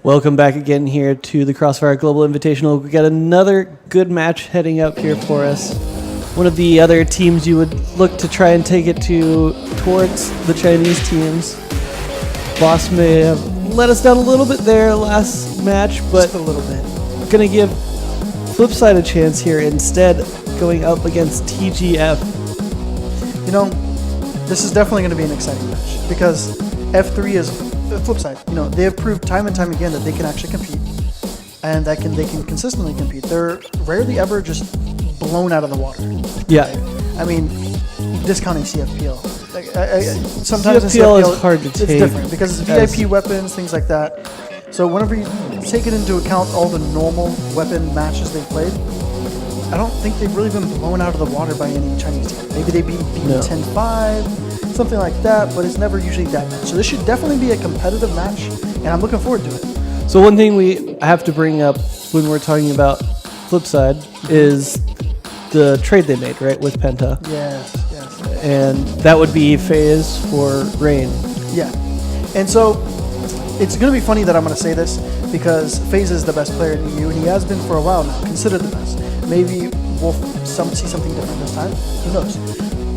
Welcome back again here to the CrossFIRE Global Invitational. We got another good match heading up here for us. One of the other teams you would look to try and take it towards the Chinese teams. Boss may have let us down a little bit there last match, but just a little bit. Gonna give FlipSid a chance here instead, going up against TGF. You know, this is definitely going to be an exciting match because F3 is FlipSid. You know, they have proved time and time again that they can actually compete, and that they can consistently compete. They're rarely ever just blown out of the water. Yeah. I mean, discounting CFPL. Sometimes CFPL is hard to take. It's different because it's VIP weapons, things like that. So whenever you take it into account all the normal weapon matches they've played, I don't think they've really been blown out of the water by any Chinese team. Maybe they beat 10-5, something like that, but it's never usually that match. So this should definitely be a competitive match, and I'm looking forward to it. So one thing we have to bring up when we're talking about FlipSid is the trade they made, right, with Penta. Yes. And that would be FaZe for Rain. Yeah. And so it's going to be funny that I'm going to say this because FaZe is the best player in EU, and he has been for a while now, considered the best. Maybe we'll see something different this time. Who knows?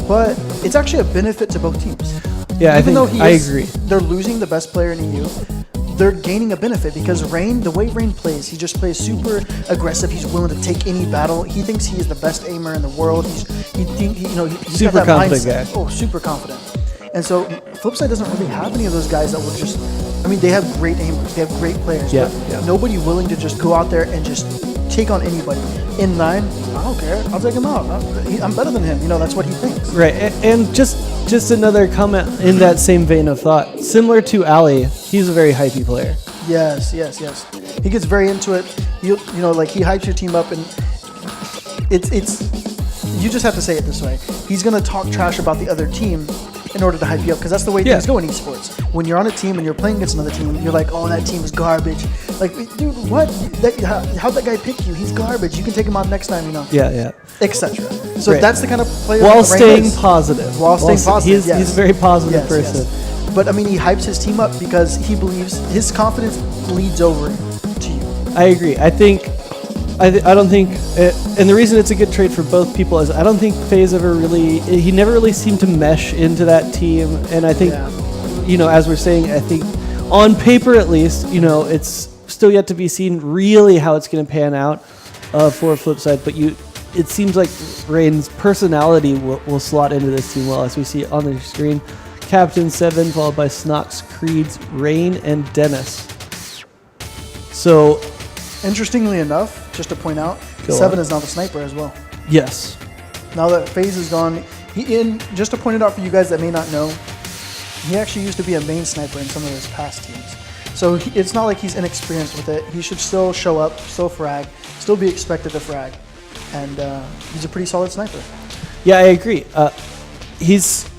But it's actually a benefit to both teams. Yeah, I agree. They're losing the best player in EU. They're gaining a benefit because Rain, the way Rain plays, he just plays super aggressive. He's willing to take any battle. He thinks he is the best aimer in the world. He's super got that confident mindset. guy. Oh, super confident. And so FlipSid doesn't really have any of those guys that will just. I mean, they have great aimers. They have great players. Yeah. Nobody willing to just go out there and just take on anybody. In line, I don't care. I'll take him out. I'm better than him. You know, that's what he thinks. Right, and just another comment in that same vein of thought. Similar to Ali, he's a very hypey player. Yes. He gets very into it. He hypes your team up, and it's. You just have to say it this way. He's gonna talk trash about the other team in order to hype you up, because that's the way things go in esports. When you're on a team and you're playing against another team, you're like, oh, that team is garbage. Like, dude, what? How'd that guy pick you? He's garbage. You can take him out next time, you know. Yeah. Etc. So that's the kind of player. While staying positive. While staying positive. He's a very positive person. Yes. But I mean, he hypes his team up because he believes his confidence bleeds over to you. I agree. I don't think, and the reason it's a good trade for both people is I don't think FaZe he never really seemed to mesh into that team. And I think, as we're saying, I think on paper at least, it's still yet to be seen really how it's going to pan out for FlipSid. But it seems like Rain's personality will slot into this team well, as we see on the screen. Captain 7, followed by Snox, Creeds, Rain, and Dennis. So, interestingly enough, just to point out, 7 is now the sniper as well. Yes. Now that FaZe is gone, just to point it out for you guys that may not know, he actually used to be a main sniper in some of his past teams. So it's not like he's inexperienced with it. He should still show up, still frag, still be expected to frag. And he's a pretty solid sniper. Yeah, I agree. He's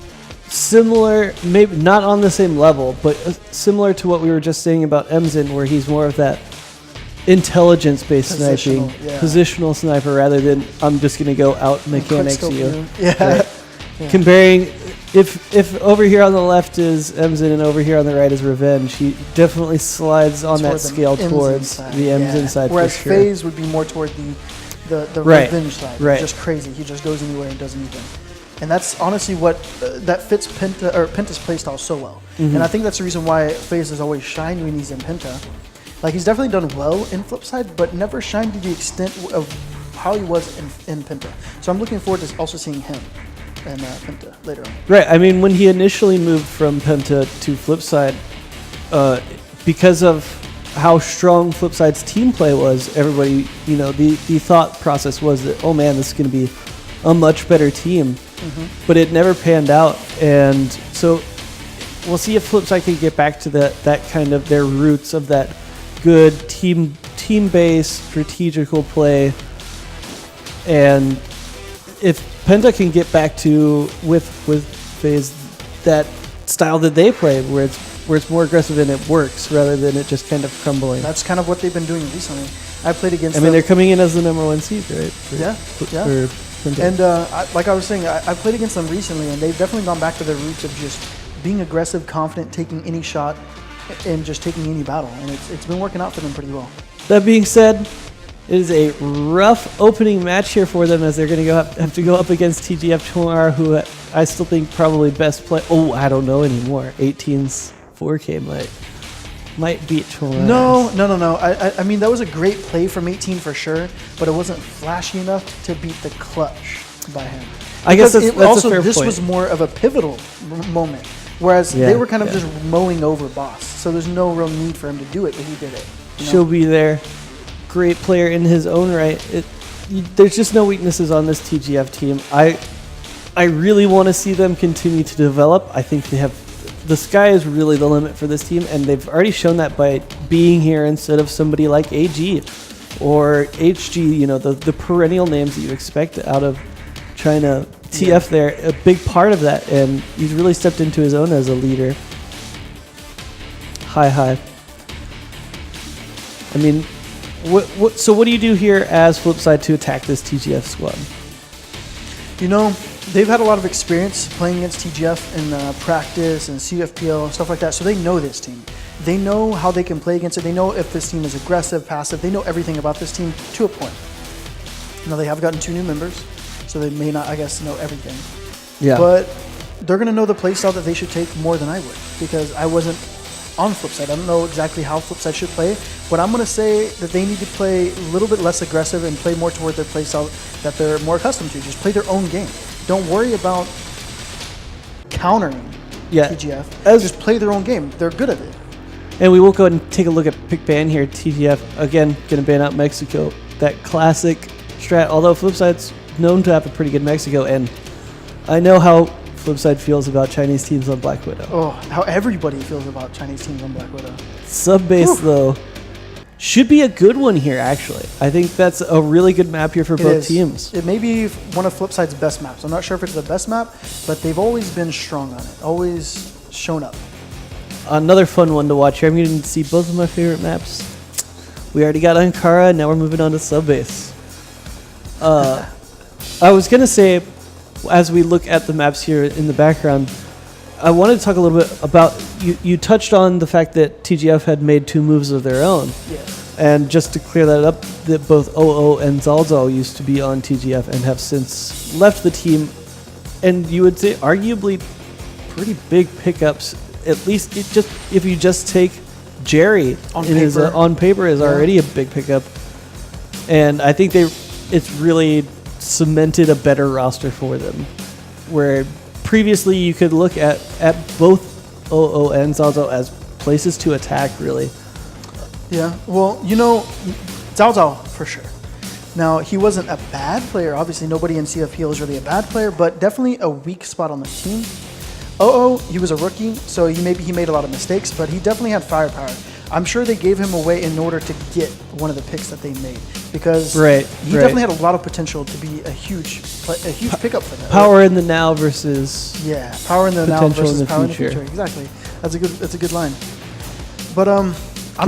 similar, maybe not on the same level, but similar to what we were just saying about Emzin, where he's more of that intelligence-based sniping, positional sniper, rather than I'm just going to go out mechanics you. Yeah. Right? Comparing, if over here on the left is Emzin and over here on the right is Revenge, he definitely slides on that scale towards the Emzin side. Whereas for sure. FaZe would be more toward the Revenge side. Right. Just crazy. He just goes anywhere and does anything. And that's honestly what that fits Penta's playstyle so well. Mm-hmm. And I think that's the reason why FaZe has always shined when he's in Penta. Like, he's definitely done well in FlipSid, but never shined to the extent of how he was in Penta. So I'm looking forward to also seeing him in Penta later on. Right. I mean, when he initially moved from Penta to FlipSid, because of how strong FlipSid's team play was, everybody, the thought process was that, oh man, this is going to be a much better team. Mm-hmm. But it never panned out. And so we'll see if FlipSid can get back to that kind of their roots of that good team-based strategical play, and if Penta can get back to with FaZe that style that they play, where it's more aggressive and it works rather than it just kind of crumbling. That's kind of what they've been doing recently. I played against. I mean, they're coming in as the number 1 seed, right? And like I was saying, I played against them recently, and they've definitely gone back to their roots of just being aggressive, confident, taking any shot. in just taking any battle, and it's been working out for them pretty well. That being said, it is a rough opening match here for them as they're going to have to go up against TGF tomorrow, who I still think probably best play. Oh, I don't know anymore. 18's 4K might beat tomorrow. No. I mean, that was a great play from 18 for sure, but it wasn't flashy enough to beat the clutch by him. I guess that's also a fair this point. was more of a pivotal moment, whereas they were kind of just mowing over Boss. So there's no real need for him to do it, but he did it. She'll be there. Great player in his own right. There's just no weaknesses on this TGF team. I really want to see them continue to develop. I think the sky is really the limit for this team, and they've already shown that by being here instead of somebody like AG or HG, you know, the perennial names that you expect out of China. TF there, a big part of that, and he's really stepped into his own as a leader. Hi. I mean, so what do you do here as FlipSid to attack this TGF squad? You know, they've had a lot of experience playing against TGF in practice and CFPL and stuff like that, so they know this team. They know how they can play against it. They know if this team is aggressive, passive. They know everything about this team to a point. Now, they have gotten 2 new members, so they may not, I guess, know everything. Yeah. But they're going to know the playstyle that they should take more than I would, because I wasn't on FlipSid. I don't know exactly how FlipSid should play, but I'm going to say that they need to play a little bit less aggressive and play more toward their playstyle that they're more accustomed to. Just play their own game. Don't worry about countering TGF. Just play their own game. They're good at it. And we will go ahead and take a look at pick ban here. TGF, again, going to ban out Mexico. That classic strat, although FlipSid's known to have a pretty good Mexico, and I know how FlipSid feels about Chinese teams on Black Widow. Oh, how everybody feels about Chinese teams on Black Widow. Sub-base, though, should be a good one here, actually. I think that's a really good map here for both teams. It may be one of FlipSid's best maps. I'm not sure if it's the best map, but they've always been strong on it. Always shown up. Another fun one to watch here. I'm going to see both of my favorite maps. We already got Ankara, now we're moving on to Sub-base. I was going to say, as we look at the maps here in the background, I wanted to talk a little bit about, you touched on the fact that TGF had made 2 moves of their own. Yeah. And just to clear that up, that both OO and Zalzal used to be on TGF and have since left the team. And you would say arguably pretty big pickups, at least if you just take Jerry on paper is already a big pickup. And I think it's really cemented a better roster for them, where previously you could look at both OO and Zalzal as places to attack, really. Yeah, well, you know, Zalzal for sure. Now, he wasn't a bad player. Obviously, nobody in CFPL is really a bad player, but definitely a weak spot on the team. OO, he was a rookie, so he made a lot of mistakes, but he definitely had firepower. I'm sure they gave him away in order to get one of the picks that they made, because he definitely had a lot of potential to be a huge pickup for them. Power in the now versus power in the now versus in the power future. in the future. Exactly, that's a good line. But I'm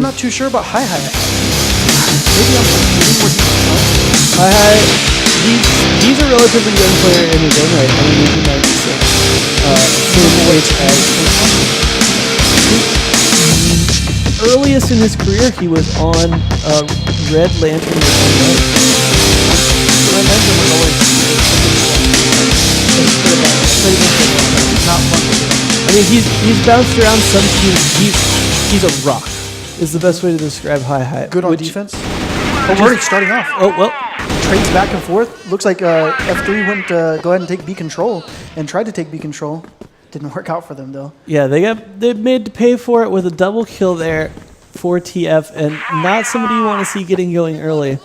not too sure about Hi. Maybe I'm forgetting what he's done. Hi. He's a relatively young player in his own right. I mean, he's 96. Same age as earliest in his career, he was on Red Lantern. Red Lantern was always not fun to do. I mean, he's bounced around some teams. He's a rock. Is the best way to describe Hi. Good on defense. Oh, we're already starting off. Oh, well. Trades back and forth. Looks like F3 went to go ahead and take B control and tried to take B control. Didn't work out for them, though. Yeah, they made to pay for it with a double kill there for TF, and not somebody you want to see getting going early.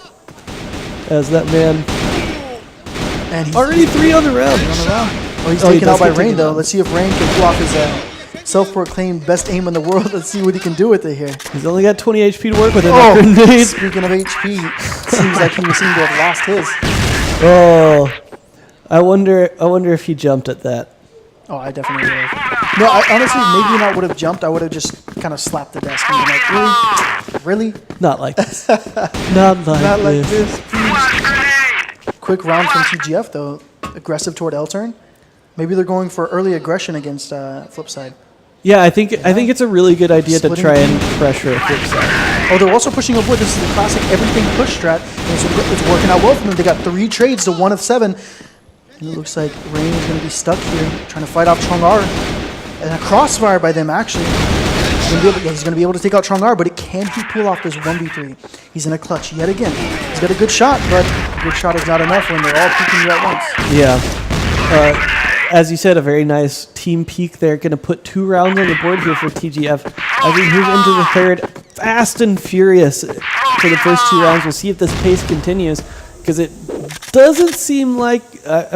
As that man... And he's already 3 on the round. Oh, he's taken out by Rain, though. Let's see if Rain can pull off his self-proclaimed best aim in the world. Let's see what he can do with it here. He's only got 20 HP to work with. Speaking of HP, seems like he seemed to have lost his. Oh, I wonder if he jumped at that. Oh, I definitely would have. No, I honestly maybe not would have jumped. I would have just kind of slapped the desk and been like, really? Not like this. Not like this. Quick round from TGF, though. Aggressive toward L turn. Maybe they're going for early aggression against FlipSid. Yeah, I think it's a really good idea to try and pressure a FlipSid. Oh, they're also pushing up wood. This is the classic everything push strat. And it's working out well for them. They got 3 trades to 1 of 7. And it looks like Rain is going to be stuck here, trying to fight off Chong-R. And a crossfire by them, actually. He's going to be able to take out Chong-R, but can he pull off this 1v3? He's in a clutch yet again. He's got a good shot, but a good shot is not enough when they're all peeking you at once. Yeah. As you said, a very nice team peak there. Going to put 2 rounds on the board here for TGF. As we move into the third, fast and furious for the first 2 rounds. We'll see if this pace continues, because it doesn't seem like, I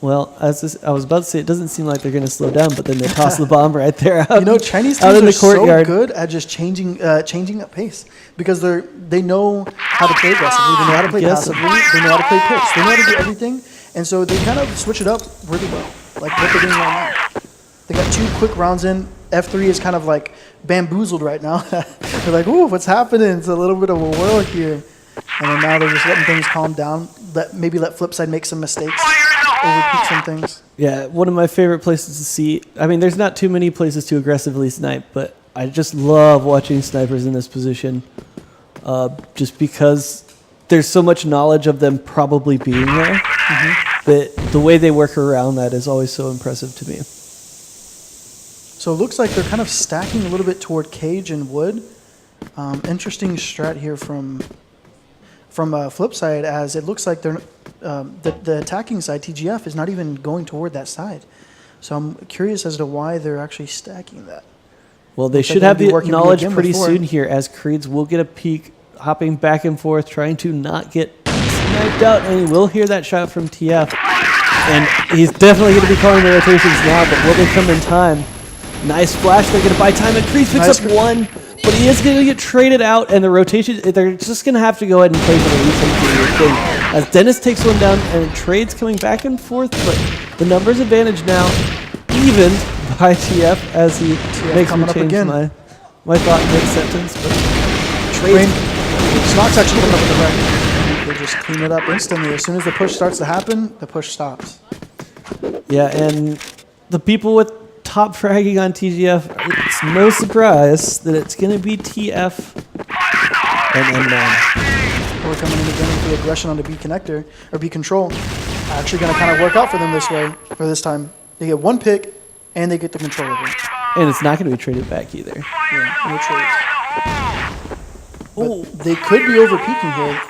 was about to say it doesn't seem like they're going to slow down, but then they toss the bomb right there out. Chinese teams are so good at just changing up pace, because they know how to play aggressively, they know how to play passively, they know how to play picks, they know how to do everything, and so they kind of switch it up really well, like what they're doing right now. They got 2 quick rounds in. F3 is kind of like bamboozled right now. They're like, ooh, what's happening? It's a little bit of a whirl here. And then now they're just letting things calm down. Maybe let FlipSid make some mistakes, overpeak some things. Yeah, one of my favorite places to see. I mean, there's not too many places to aggressively snipe, but I just love watching snipers in this position, just because there's so much knowledge of them probably being there. That the way they work around that is always so impressive to me. So it looks like they're kind of stacking a little bit toward cage and wood. Interesting strat here from FlipSid, as it looks like they're the attacking side, TGF, is not even going toward that side. So I'm curious as to why they're actually stacking that. Well, they should have the knowledge pretty soon here, as Creeds will get a peek, hopping back and forth, trying to not get sniped out, and he will hear that shot from TF. And he's definitely going to be calling the rotations now, but will they come in time? Nice flash, they're going to buy time, and Creeds picks up 1. But he is going to get traded out, and the rotation, they're just going to have to go ahead and play for the retake thing. As Dennis takes 1 down, and trades coming back and forth, but the numbers advantage now, even by TF, as he makes me change my thought mid-sentence. But trades. Snock's actually coming up with the wreck. They just clean it up instantly. As soon as the push starts to happen, the push stops. Yeah, and the people with top fragging on TGF, it's no surprise that it's going to be TF and M9. We're coming in again with the aggression on the B connector, or B control. Actually going to kind of work out for them this way, for this time. They get 1 pick, and they get the control of it. And it's not going to be traded back either. Yeah, no trades. But they could be over-peaking here.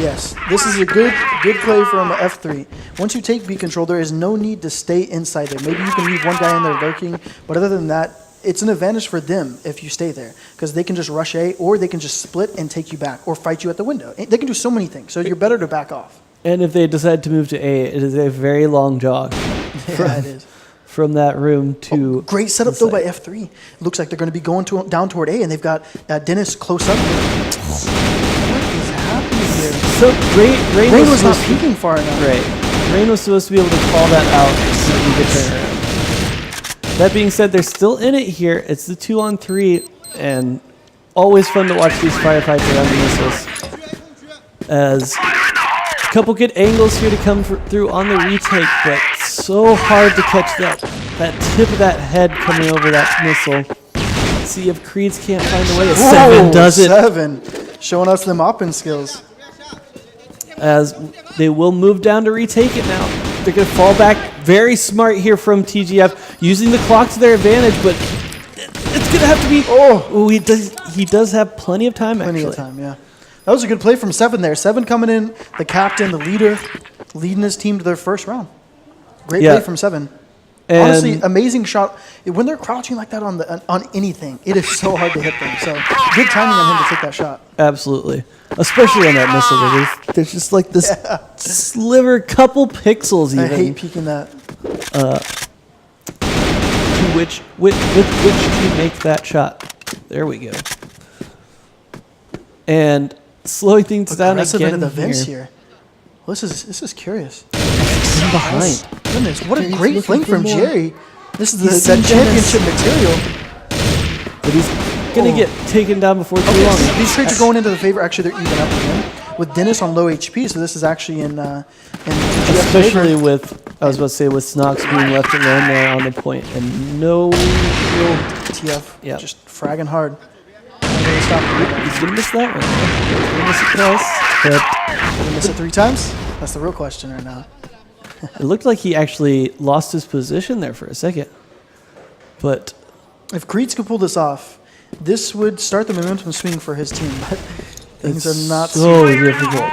Yes, this is a good play from F3. Once you take B control, there is no need to stay inside there. Maybe you can leave 1 guy in there lurking, but other than that, it's an advantage for them if you stay there, because they can just rush A, or they can just split and take you back, or fight you at the window. They can do so many things, so you're better to back off. And if they decide to move to A, it is a very long jog. Yeah, it is. From that room to... great setup, though, by F3. It looks like they're going to be going down toward A, and they've got Dennis close up. What is happening here? So Rain was not peeking far enough. Right. Rain was supposed to be able to call that out so that you could turn around. That being said, they're still in it here. It's the 2-on-3, and always fun to watch these firefights around the missiles. As a couple good angles here to come through on the retake, but so hard to catch that tip of that head coming over that missile. See if Creeds can't find a way. A 7 does it. 7, showing us the mopping skills. As they will move down to retake it now. They're going to fall back. Very smart here from TGF, using the clock to their advantage, but it's going to have to be... Oh, he does have plenty of time, Plenty of time, yeah. That was a good play from 7 there. 7 coming in, the captain, the leader, leading his team to their first round. Great play from 7. And honestly, amazing shot. When they're crouching like that on anything, it is so hard to hit them. So good timing on him to take that shot. Absolutely. Especially on that missile. There's just like this sliver, couple pixels even. I hate peeking that. With which to make that shot. There we go. And slowing things down again into the vents here. Well, this is curious. Behind. Goodness, what a great fling from Jerry. This is the championship material. But he's going to get taken down before too long. These trades are going into the favor. Actually, they're even up again with Dennis on low HP, so this is actually in especially with I was about to say with Snox being left alone there on the point and no real TF just fragging hard. He's gonna miss that one. He's gonna miss it twice, but gonna miss it 3 times? That's the real question right now. it looked like he actually lost his position there for a second. But if Creeds could pull this off, this would start the momentum swing for his team. But things are not so difficult.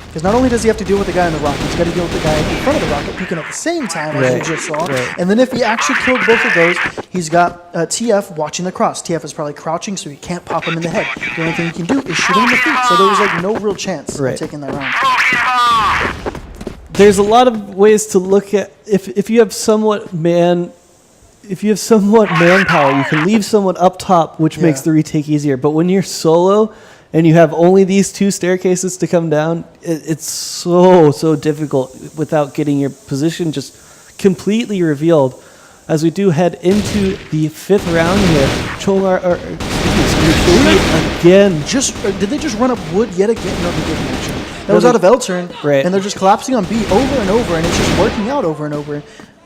Because not only does he have to deal with the guy in the rocket, he's got to deal with the guy in front of the rocket peeking at the same time, as you just saw. And then if he actually killed both of those, he's got TF watching the cross. TF is probably crouching, so he can't pop him in the head. The only thing he can do is shoot him in the feet. So there was like no real chance of taking that round. There's a lot of ways to look at if you have somewhat manpower, you can leave someone up top, which makes the retake easier. But when you're solo and you have only these 2 staircases to come down, it's so difficult without getting your position just completely revealed. As we do head into the 5th round here, Chongar again. Did they just run up wood yet again? No, they didn't actually. That was out of L turn, and they're just collapsing on B over and over, and it's just working out over and over.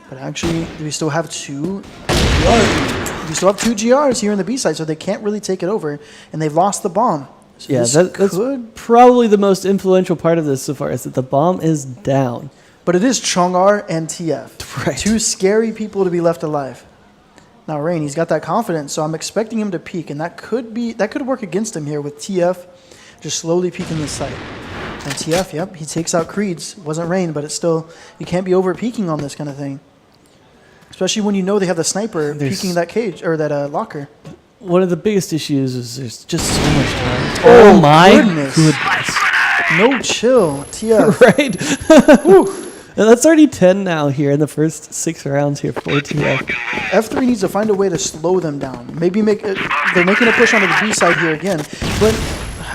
But actually, we still have 2 GRs. We still have 2 GRs here in the B side, so they can't really take it over, and they've lost the bomb. So that's probably the most influential part of this so far, is that the bomb is down. But it is Chongar and TF. 2 scary people to be left alive. Now Rain, he's got that confidence, so I'm expecting him to peek, and that could work against him here with TF just slowly peeking the site. And TF, he takes out Creeds. Wasn't Rain, but it's still, you can't be over peeking on this kind of thing. Especially when you know they have the sniper peeking that cage or that locker. One of the biggest issues is there's just so much time. Oh my goodness. No chill, TF. Right? And that's already 10 now here in the first 6 rounds here for TF. F3 needs to find a way to slow them down. Maybe they're making a push onto the B side here again. But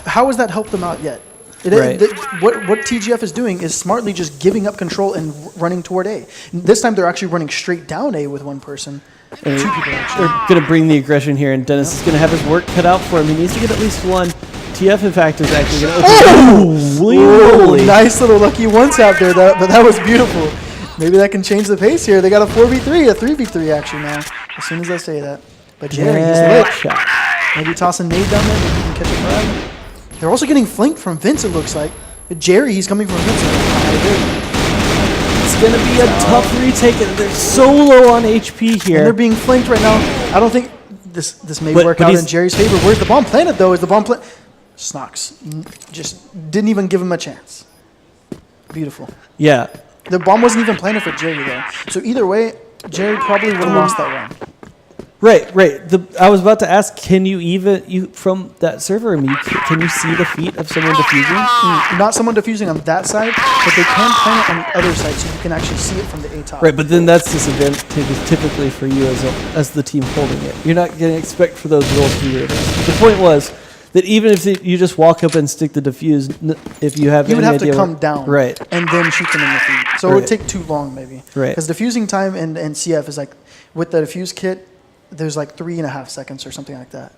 how has that helped them out yet? What TGF is doing is smartly just giving up control and running toward A. This time they're actually running straight down A with 1 person. 2 people actually. They're going to bring the aggression here, and Dennis is going to have his work cut out for him. He needs to get at least 1. TF, in fact, is actually going to open. Oh, nice little lucky 1-tap there, but that was beautiful. Maybe that can change the pace here. They got a 4v3, a 3v3 actually now, as soon as I say that. But Jerry, he's lit. Maybe toss a nade down there, maybe he can catch a frag. They're also getting flanked from Vince, it looks like. Jerry, he's coming from Vince. It's going to be a tough retake, and they're so low on HP here. And they're being flanked right now. I don't think this may work out in Jerry's favor. Where's the bomb planted, though? Is the bomb planted? Snox just didn't even give him a chance. Beautiful. Yeah. The bomb wasn't even planted for Jerry, though. So either way, Jerry probably would have lost that round. Right. I was about to ask, can you from that server, can you see the feet of someone defusing? Not someone defusing on that side, but they can plant it on the other side, so you can actually see it from the A top. Right, but then that's disadvantageous typically for you as the team holding it. You're not going to expect for those rolls to be reversed. The point was that even if you just walk up and stick the defuse, if you have you would have to come down, right, and then shoot them in the feet. So it would take too long, maybe. Right. Because diffusing time in CF is like, with the diffuse kit, there's like 3.5 seconds or something like that.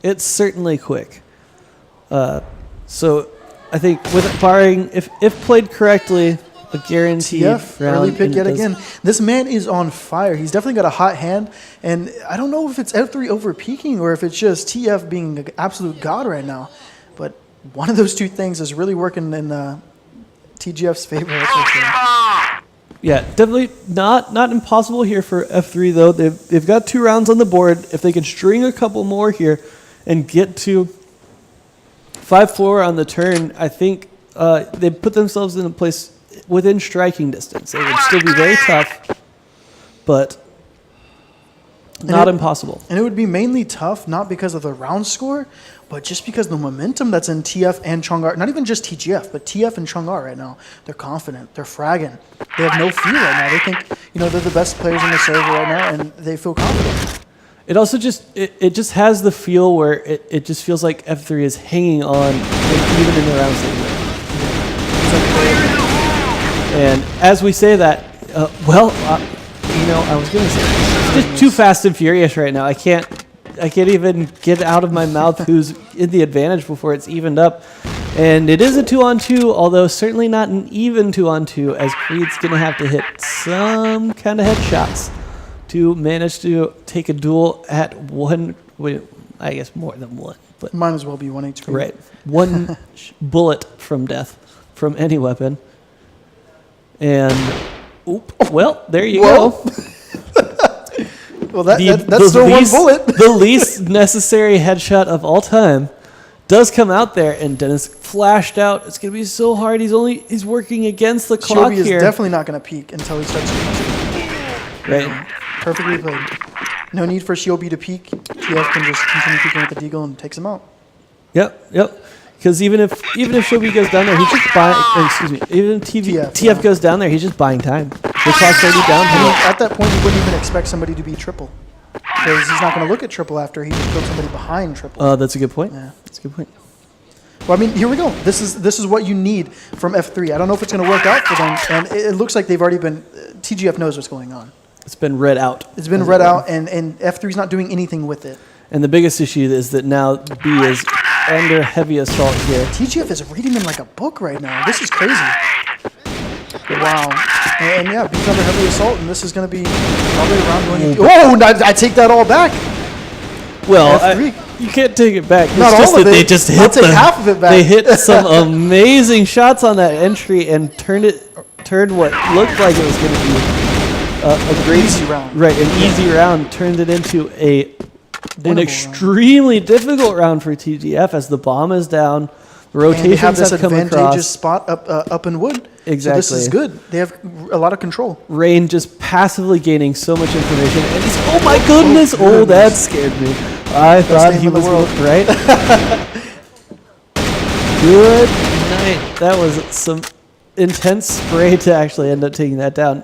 It's certainly quick. So I think barring if played correctly, a guaranteed TF, round. Early pick yet again. This man is on fire. He's definitely got a hot hand, and I don't know if it's F3 over peaking or if it's just TF being an absolute god right now. But one of those 2 things is really working in TGF's favor. Yeah, definitely not impossible here for F3 though. They've got 2 rounds on the board. If they can string a couple more here and get to 5-4 on the turn, I think they put themselves in a place within striking distance. It would still be very tough, but not impossible. And it would be mainly tough, not because of the round score, but just because the momentum that's in TF and Chongar, not even just TGF, but TF and Chongar right now, they're confident, they're fragging. They have no fear right now. They think, they're the best players on the server right now, and they feel confident. It also just has the feel where it just feels like F3 is hanging on even in the rounds they win. And as we say that, I was going to say, it's just too fast and furious right now. I can't can't even get out of my mouth who's in the advantage before it's evened up. And it is a 2-on-2, although certainly not an even 2-on-2, as Creed's going to have to hit some kind of headshots to manage to take a duel at one, I guess more than one. But might as well be 1 HP. right. One bullet from death from any weapon. And, well, there you go. Well, that's still one bullet. The least necessary headshot of all time does come out there, and Dennis flashed out. It's going to be so hard. He's working against the clock Shiobi here. is definitely not going to peek until he starts shooting. Right. Perfectly played. No need for Shiobi to peek. TF can just continue peeking with the deagle and takes him out. Yep. Because even if Shiobi goes down there, he's just buying. Excuse me. Even if TF goes down there, he's just buying time. The clock's already down. At that point, you wouldn't even expect somebody to be triple, because he's not going to look at triple after he just killed somebody behind triple. That's a good point. Yeah. That's a good point. Well, I mean, here we go. This is what you need from F3. I don't know if it's going to work out for them, and it looks like they've already been. TGF knows what's going on. It's been read out. It's been read out, and F3's not doing anything with it. And the biggest issue is that now B is under heavy assault here. TGF is reading them like a book right now. This is crazy. Wow. And yeah, B's under heavy assault, and this is going to be probably around going. Oh, I take that all back. Well, you can't take it back. Not it's just all of that it. they just hit I'll take half of it back. They hit some amazing shots on that entry and turned what looked like it was going to be a great easy round. Right, an easy round turned it into an extremely difficult round for TGF as the bomb is down. The rotations have this come advantageous across. spot up in wood. Exactly. So this is good. They have a lot of control. Rain just passively gaining so much information, and he's oh my goodness! Oh, that scared me. I thought he was right. Good night. That was some intense spray to actually end up taking that down.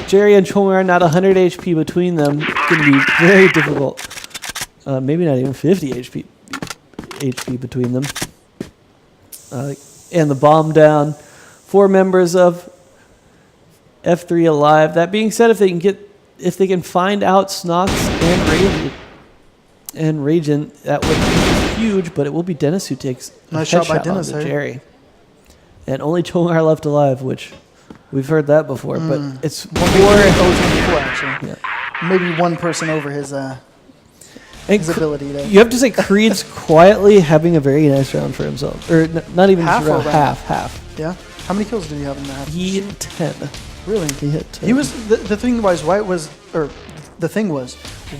Jerry and Chong are not 100 HP between them. It's going to be very difficult. Maybe not even 50 HP between them. And the bomb down. 4 members of F3 alive. That being said, if they can find out Snox and Ragent, that would be huge. But it will be Dennis who takes nice a shot by headshot Dennis, onto Jerry. And only Chongar left alive, which we've heard that before. But it's before actually. Yeah. Maybe one person over his ability there. You have to say Creed's quietly having a very nice round for himself. Or not even half round, half. Yeah. How many kills did he have in that? He hit 10. Really? He hit 10. He was the thing was why it was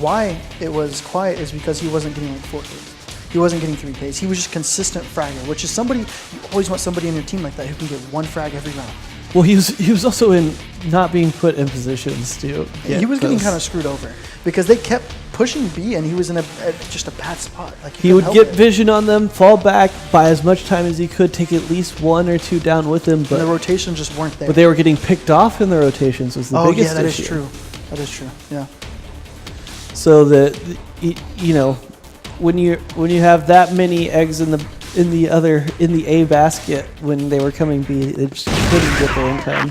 why it was quiet is because he wasn't getting like 4Ks. He wasn't getting 3Ks. He was just consistent fragger, which is somebody you always want somebody in your team like that who can get 1 frag every round. Well, he was also in not being put in positions to. He was getting kind of screwed over because they kept pushing B, and he was in just a bad spot. Like he would get vision on them, fall back, buy as much time as he could, take at least 1 or 2 down with him. But the rotations just weren't there. But they were getting picked off in the rotations. Was the biggest issue. Oh yeah, that is true. That is true. Yeah. So when you have that many eggs in the A basket when they were coming B, they just couldn't get there in time.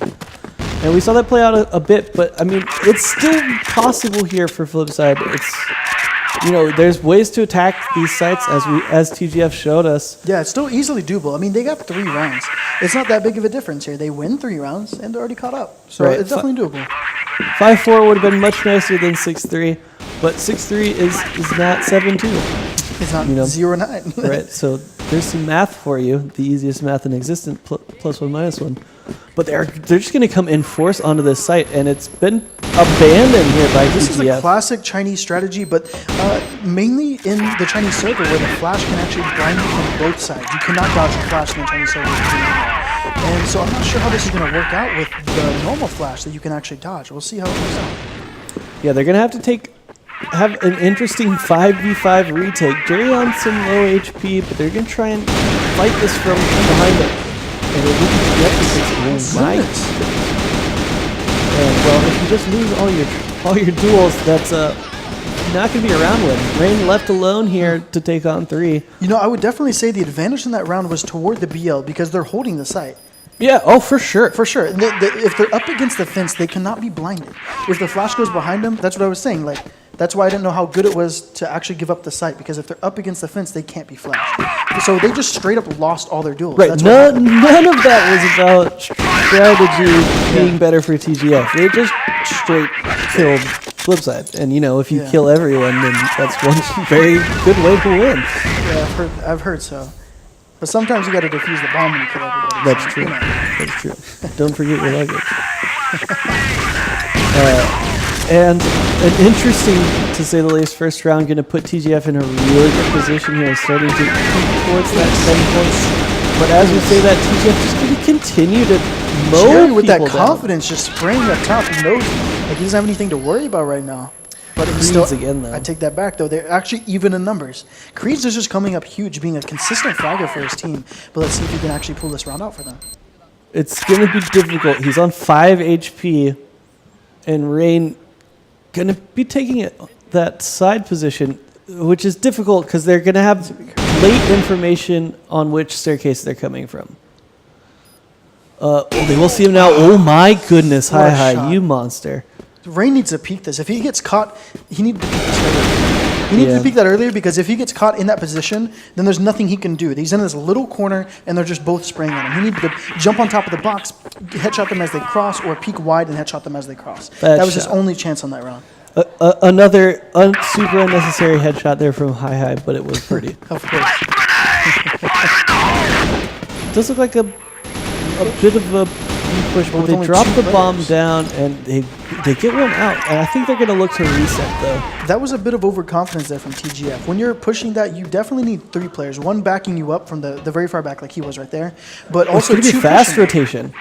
And we saw that play out a bit, but I mean, it's still possible here for FlipSid. It's, there's ways to attack these sites as TGF showed us. Yeah, it's still easily doable. I mean, they got 3 rounds. It's not that big of a difference here. They win 3 rounds and they're already caught up. So it's definitely doable. 5-4 would have been much nicer than 6-3, but 6-3 is not 7-2. It's not 0-9. Right, so there's some math for you, the easiest math in existence, +1, -1. But they're just going to come in force onto this site, and it's been abandoned here by TGF. This is a classic Chinese strategy, but mainly in the Chinese server where the flash can actually blind you from both sides. You cannot dodge the flash in the Chinese server. And so I'm not sure how this is going to work out with the normal flash that you can actually dodge. We'll see how it works out. Yeah, they're going to have to have an interesting 5v5 retake. Jerry on some low HP, but they're going to try and fight this from behind it. And it will be because and well, if you just lose all your duels, that's not going to be a round win. Rain left alone here to take on 3. I would definitely say the advantage in that round was toward the BL because they're holding the site. Yeah, oh, for sure. For sure. If they're up against the fence, they cannot be blinded. If the flash goes behind them, that's what I was saying. Like, That's why I didn't know how good it was to actually give up the site, because if they're up against the fence, they can't be flashed. So they just straight up lost all their duels. Right. That's None of that was about strategy being better for TGF. They just straight killed FlipSide. And, you know, if you kill everyone, then that's one very good way to win. Yeah, I've heard so. But sometimes you got to defuse the bomb when you kill everybody. That's true. That's true. Don't forget your luggage. And an interesting, to say the least, first round going to put TGF in a really good position here, starting to creep towards that 10 points. But as we say that, TGF just going to continue to mow Jerry with that people down. confidence, just spraying up top. He knows like he doesn't have anything to worry about right now. But he's still, again, though. I take that back, though. They're actually even in numbers. Creeds is just coming up huge, being a consistent fragger for his team. But let's see if he can actually pull this round out for them. It's going to be difficult. He's on 5 HP, and Rain going to be taking that side position, which is difficult because they're going to have late information on which staircase they're coming from. They will see him now. Oh my goodness. What a Hi, shot. you monster. Rain needs to peek this. If he gets caught, he needed to peek this earlier. He needed to peek that earlier, because if he gets caught in that position, then there's nothing he can do. He's in this little corner, and they're just both spraying at him. He needed to jump on top of the box, headshot them as they cross, or peek wide and headshot them as they cross. That was his only chance on that round. Another super unnecessary headshot there from Hi, but it was pretty. Of course. It does look like a bit of a push, but they drop the bomb down, and they get one out. And I think they're going to look to reset, though. That was a bit of overconfidence there from TGF. When you're pushing that, you definitely need 3 players. One backing you up from the very far back, like he was right there. But also it's going to 2 be fast pushing. rotation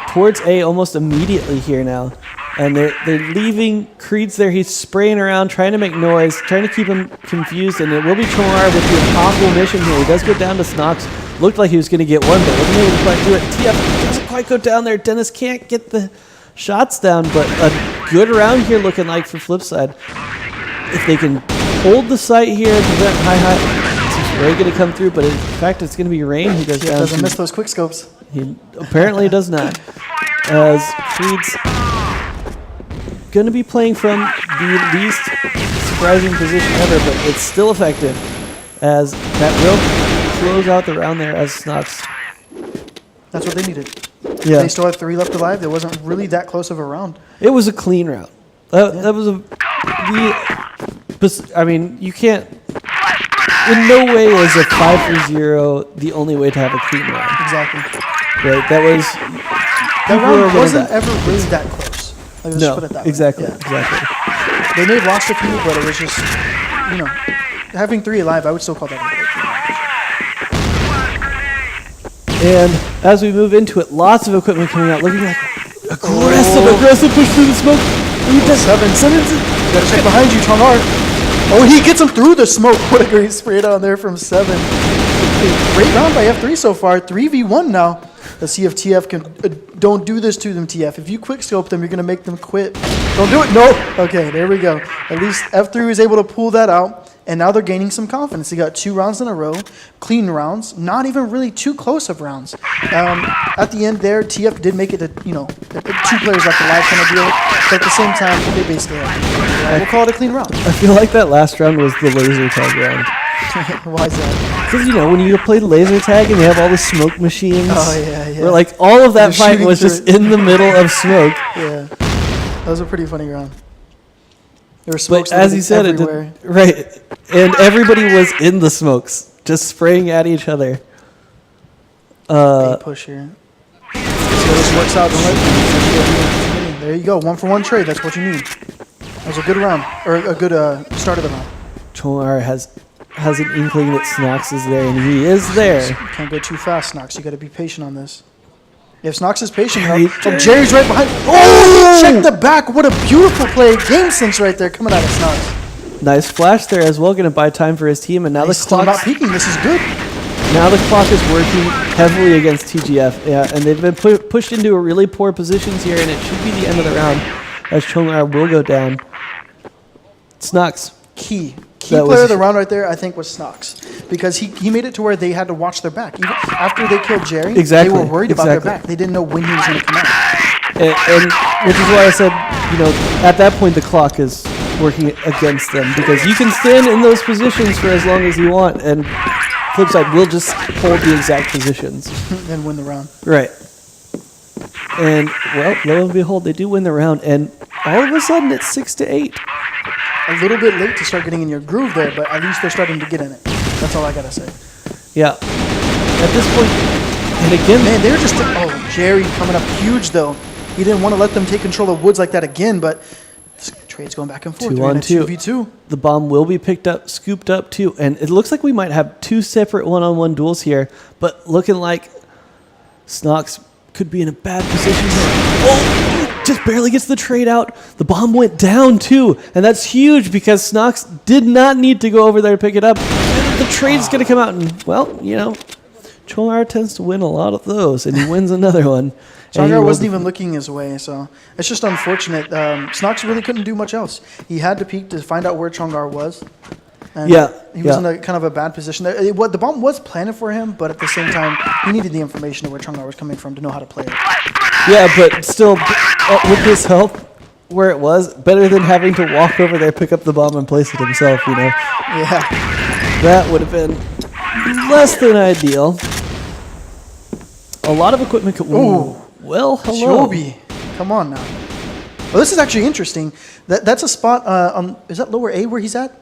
towards A almost immediately here now. And they're leaving Creed's there. He's spraying around, trying to make noise, trying to keep him confused. And it will be Chomar with the impossible mission here. He does go down to Snox. Looked like he was going to get one, but wasn't able to quite do it. TF doesn't quite go down there. Dennis can't get the shots down, but a good round here looking like for FlipSide. If they can hold the site here, prevent Hi, it's very going to come through, but in fact, it's going to be Rain who goes down. Doesn't miss those quick scopes. He apparently does not. As Creed's going to be playing from the least surprising position ever, but it's still effective, as that will close out the round there as Snox. That's what they needed. Yeah. They still had 3 left alive. There wasn't really that close of a round. It was a clean round. That was I mean, you can't. In no way is a 5-0 the only way to have a clean round. Exactly. Right. That round wasn't ever really that close. Like, let's just put it that way. Exactly. Yeah. Exactly. They may have lost a few, but it was just, having 3 alive, I would still call that a good round. And as we move into it, lots of equipment coming out, looking like aggressive push through the smoke. He does 7. You gotta check behind you, Chomar. Oh, he gets him through the smoke. What a great spray down there from 7. Great round by F3 so far. 3v1 now. Let's see if TF can. Don't do this to them, TF. If you quick scope them, you're gonna make them quit. Don't do it. No. Okay, there we go. At least F3 was able to pull that out. And now they're gaining some confidence. They got 2 rounds in a row, clean rounds, not even really too close of rounds. At the end there, TF did make it to, 2 players left alive kind of deal. But at the same time, they basically had we'll call it a clean round. I feel like that last round was the laser tag round. Why is that? Because, when you play laser tag and you have all the smoke machines. Oh, yeah. Where, all of that They're fight was just in the middle of smoke. Yeah. That was a pretty funny round. There were smokes but as you said, everywhere. Right. And everybody was in the smokes, just spraying at each other. Push here. So this works out. There you go. 1-for-1 trade. That's what you need. That was a good round, or a good start of the round. Chomar has an inkling that Snox is there, and he is there. Can't go too fast, Snox. You got to be patient on this. If Snox is patient, Jerry's right behind. Oh! Check the back. What a beautiful play. Game sense right there coming out of Snox. Nice flash there as well. Going to buy time for his team, and now the clock. Not peeking. This is good. Now the clock is working heavily against TGF. Yeah, and they've been pushed into a really poor positions here, and it should be the end of the round as Chomar will go down. Snox. Key player of the round right there, I think, was Snox, because he made it to where they had to watch their back. Even after they killed Jerry, they were worried about their back. They didn't know when he was going to come out. And which is why I said, at that point the clock is working against them because you can stand in those positions for as long as you want, and FlipSide will just hold the exact positions. And win the round. Right. And, well, lo and behold, they do win the round, and all of a sudden it's 6-8. A little bit late to start getting in your groove there, but at least they're starting to get in it. That's all I got to say. Yeah. At this point, and again... Man, they're just... Oh, Jerry coming up huge, though. He didn't want to let them take control of Woods like that again, but this trade's going back and forth. 2-on-2. 2v2. The bomb will be picked up, scooped up, too, and it looks like we might have two separate one-on-one duels here, but looking like Snox could be in a bad position here. Oh, just barely gets the trade out. The bomb went down, too, and that's huge because Snox did not need to go over there to pick it up. And the trade's going to come out, and, well, you know, Chongar tends to win a lot of those, and he wins another one. Chongar wasn't even looking his way, so it's just unfortunate. Snox really couldn't do much else. He had to peek to find out where Chongar was. And he was in a kind of a bad position. The bomb was planted for him, but at the same time, he needed the information of where Chongar was coming from to know how to play it. Yeah, but still, with his help, where it was, better than having to walk over there, pick up the bomb, and place it himself, you know? Yeah. That would have been less than ideal. A lot of equipment could... Ooh. Well, hello. Joby. Come on now. Well, this is actually interesting. That's a spot, is that lower A where he's at?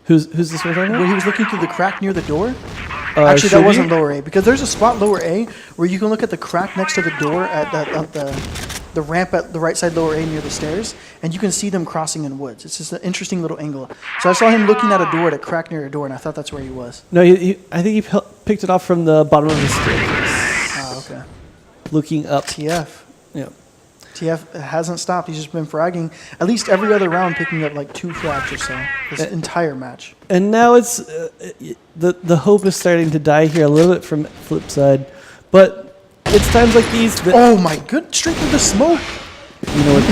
Who's this one talking Where about? he was looking through the crack near the door? Actually, that wasn't lower A, because there's a spot lower A where you can look at the crack next to the door at the ramp at the right side lower A near the stairs, and you can see them crossing in woods. It's just an interesting little angle. So I saw him looking at a door at a crack near a door, and I thought that's where he was. No, I think he picked it off from the bottom of the staircase. Ah, okay. Looking up. TF. Yeah. TF hasn't stopped. He's just been fragging at least every other round, picking up like 2 frags or so this entire match. And now it's the hope is starting to die here a little bit from FlipSide, but it's times like these that Oh my good! Straight through the smoke. you know what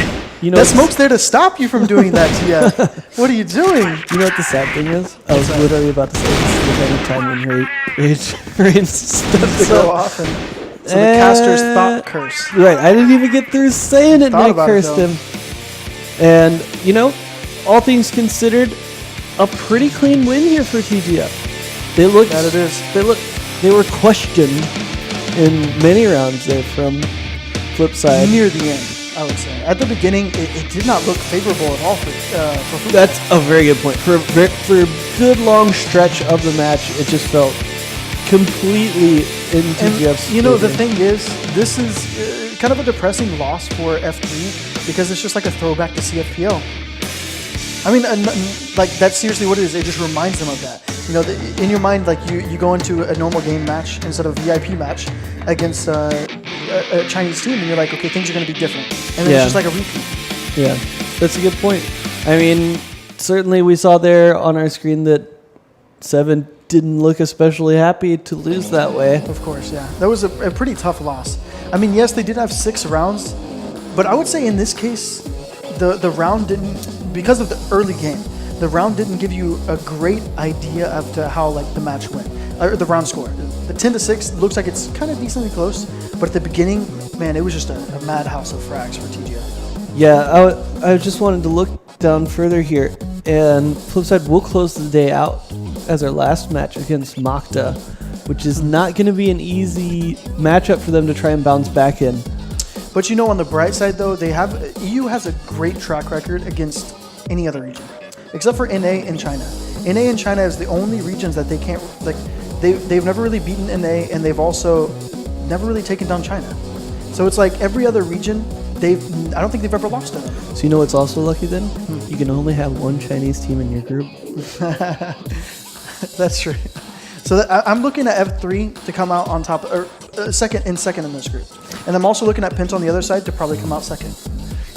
you know That what's- smoke's there to stop you from doing that, TF. What are you doing? You know what the sad thing is? I was literally about to say this is the kind of time when Rage steps To go up. off and so the caster's thought curse. Right, I didn't even get through saying it, Thought and I about it, cursed though. him. And, you know, all things considered, a pretty clean win here for TGF. They looked... That it is. They were questioned in many rounds there from FlipSide. Near the end, I would say. At the beginning, it did not look favorable at all for football. That's a very good point. For a good long stretch of the match, it just felt completely in TGF's And, you know, the favor. thing is, this is kind of a depressing loss for F3 because it's just like a throwback to CFPL. I mean, like, that's seriously what it is. It just reminds them of that. You know, in your mind, like, you go into a normal game match instead of a VIP match against a Chinese team, and you're like, okay, things are going to be different. And then it's just like a repeat. Yeah, that's a good point. I mean, certainly we saw there on our screen that Seven didn't look especially happy to lose that way. Of course, yeah. That was a pretty tough loss. I mean, yes, they did have 6 rounds, but I would say in this case, the round didn't, because of the early game, the round didn't give you a great idea of how like the match went, or the round score. The 10-6 looks like it's kind of decently close, but at the beginning, man, it was just a madhouse of frags for TGF. Yeah, I just wanted to look down further here, and FlipSide will close the day out as our last match against Makta, which is not going to be an easy matchup for them to try and bounce back in. But you know, on the bright side though, EU has a great track record against any other region, except for NA and China. NA and China is the only regions that they can't, like, they've never really beaten NA, and they've also never really taken down China. So it's like every other region, I don't think they've ever lost to them. So you know what's also lucky then? You can only have one Chinese team in your group. That's true. So I'm looking at F3 to come out on top, or second in this group. And I'm also looking at Pint on the other side to probably come out second.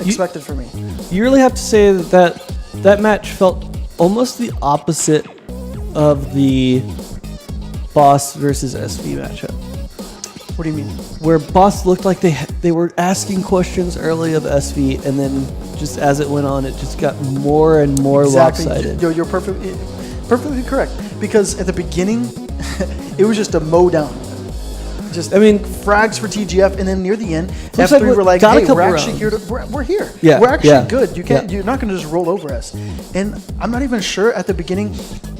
Expected for me. You really have to say that match felt almost the opposite of the Boss versus SV matchup. What do you mean? Where Boss looked like they were asking questions early of SV, and then just as it went on, it just got more and more lopsided. You're perfectly correct. Because at the beginning, it was just a mow down. just I mean, frags for TGF, and then near the end, Flipside F3 were like, got a "Hey, couple we're actually rounds. here. We're here. Yeah, we're actually yeah, good. You can't. yeah. You're not going to just roll over us." And I'm not even sure at the beginning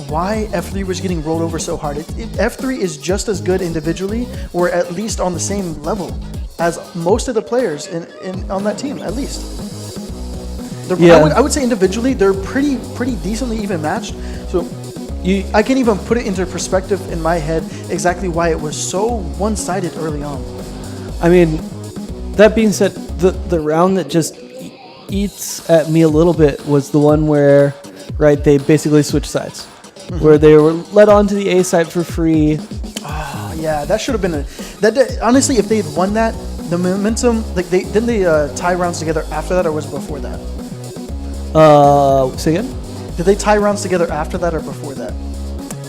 why F3 was getting rolled over so hard. F3 is just as good individually, or at least on the same level as most of the players on that team, at least. I would say individually they're pretty decently even matched. So I can't even put it into perspective in my head exactly why it was so one-sided early on. I mean, that being said, the round that just eats at me a little bit was the one where, right, they basically switched sides, where they were led on to the A side for free. Oh, yeah, that should have been honestly, if they had won that, the momentum, like didn't they tie rounds together after that, or was it before that? Say again? Did they tie rounds together after that or before that?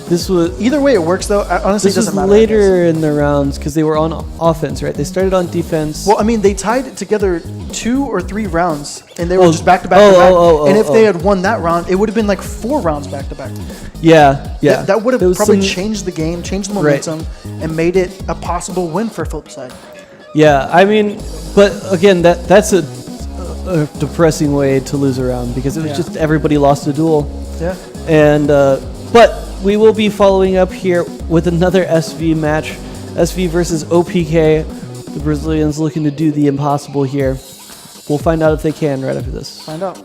This was Either way, it works though. Honestly, this it doesn't was matter. later in the rounds because they were on offense, right? They started on defense. Well, I mean, they tied together 2 or 3 rounds, and they were just back to back to back. And if they had won that round, it would have been like 4 rounds back to back. Yeah. That would have probably changed the game, changed the momentum, and made it a possible win for Flipside. Yeah, I mean, but again, that's a depressing way to lose a round because it was just everybody lost a duel. Yeah. And but we will be following up here with another SV match, SV versus OPK. The Brazilians looking to do the impossible here. We'll find out if they can right after this. Find out.